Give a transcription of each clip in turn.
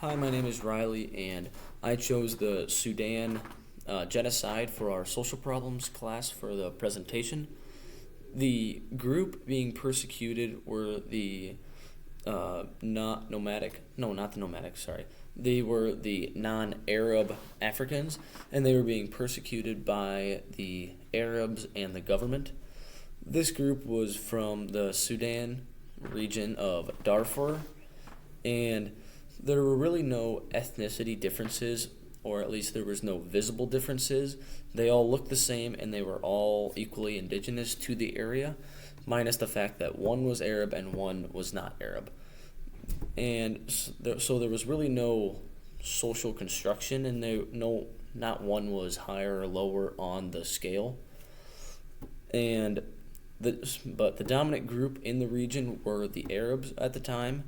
Hi, my name is Riley, and I chose the Sudan genocide for our social problems class for the presentation. The group being persecuted were the not nomadic, no, not the nomadic, sorry. They were the non Arab Africans, and they were being persecuted by the Arabs and the government. This group was from the Sudan region of Darfur, and there were really no ethnicity differences, or at least there was no visible differences. They all looked the same, and they were all equally indigenous to the area, minus the fact that one was Arab and one was not Arab. And so there was really no social construction, and not one was higher or lower on the scale. And but the dominant group in the region were the Arabs at the time.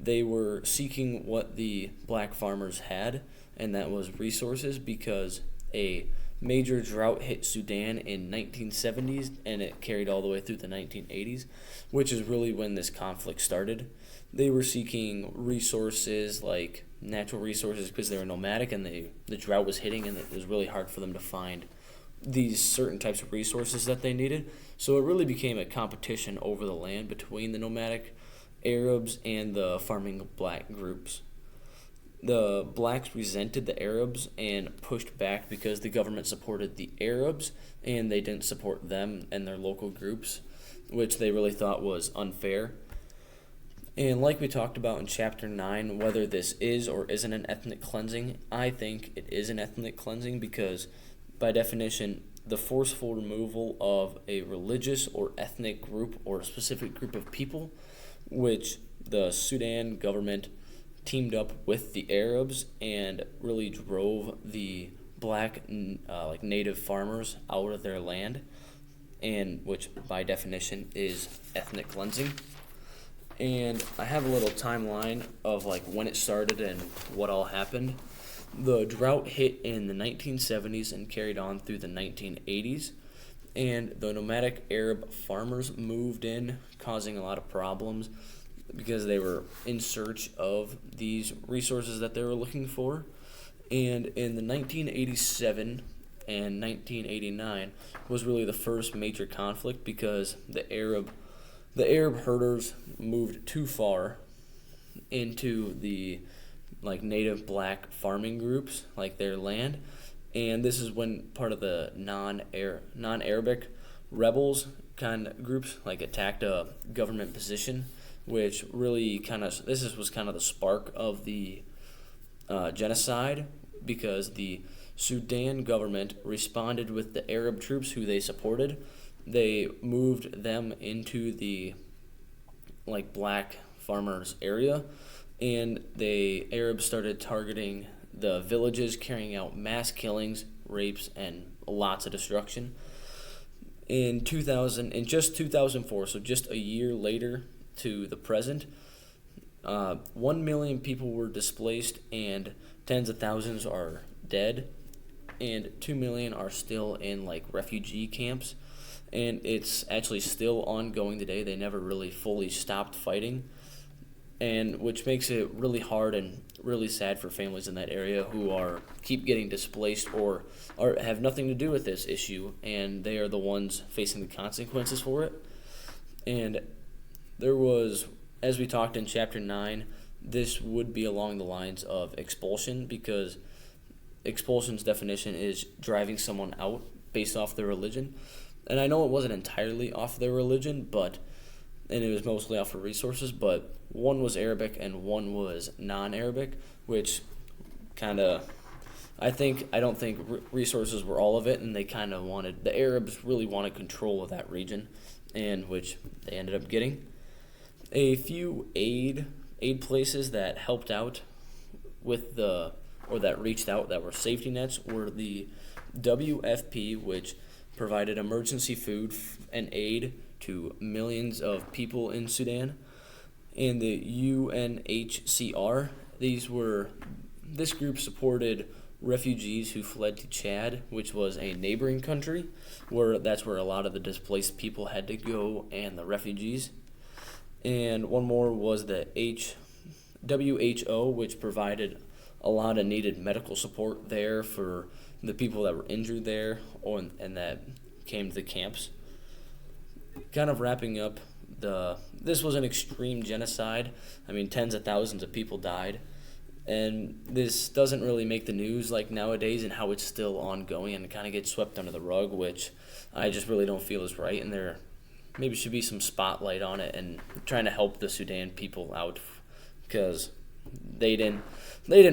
They were seeking what the black farmers had, and that was resources, because a major drought hit Sudan in 1970s, and it carried all the way through the 1980s, which is really when this conflict started. They were seeking resources like natural resources because they were nomadic, and the drought was hitting, and it was really hard for them to find these certain types of resources that they needed. So it really became a competition over the land between the nomadic Arabs and the farming black groups. The blacks resented the Arabs and pushed back because the government supported the Arabs and they didn't support them and their local groups, which they really thought was unfair. And like we talked about in Chapter 9, whether this is or isn't an ethnic cleansing, I think it is an ethnic cleansing because, by definition, the forceful removal of a religious or ethnic group or a specific group of people, which the Sudan government teamed up with the Arabs and really drove the black native farmers out of their land, and which by definition is ethnic cleansing. And I have a little timeline of when it started and what all happened. The drought hit in the 1970s and carried on through the 1980s, and the nomadic Arab farmers moved in, causing a lot of problems because they were in search of these resources that they were looking for. And in the 1987 and 1989 was really the first major conflict because the Arab herders moved too far into the native black farming groups, their land, and this is when part of the non-Arabic rebels kind of groups attacked a government position, which really was kind of the spark of the genocide, because the Sudan government responded with the Arab troops who they supported. They moved them into the black farmers area, and the Arabs started targeting the villages, carrying out mass killings, rapes, and lots of destruction. In 2004, so just a year later to the present, 1 million people were displaced, and tens of thousands are dead, and 2 million are still in refugee camps, and it's actually still ongoing today. They never really fully stopped fighting, and which makes it really hard and really sad for families in that area who keep getting displaced or have nothing to do with this issue, and they are the ones facing the consequences for it. And there was, as we talked in Chapter 9, this would be along the lines of expulsion, because expulsion's definition is driving someone out based off their religion. And I know it wasn't entirely off their religion, and it was mostly off of resources, but one was Arabic and one was non-Arabic, which I don't think resources were all of it, and the Arabs really wanted control of that region, and which they ended up getting. A few aid places that helped out that reached out, that were safety nets, were the WFP, which provided emergency food and aid to millions of people in Sudan, and the UNHCR. This group supported refugees who fled to Chad, which was a neighboring country, that's where a lot of the displaced people had to go, and the refugees. And one more was the WHO, which provided a lot of needed medical support there for the people that were injured there and that came to the camps. Kind of wrapping up, this was an extreme genocide. I mean, tens of thousands of people died. And this doesn't really make the news like nowadays, and how it's still ongoing and kind of gets swept under the rug, which I just really don't feel is right. And there maybe should be some spotlight on it and trying to help the Sudan people out, because they didn't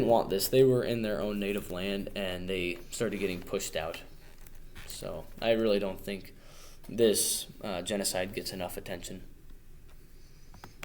want this. They were in their own native land and they started getting pushed out. So I really don't think this genocide gets enough attention.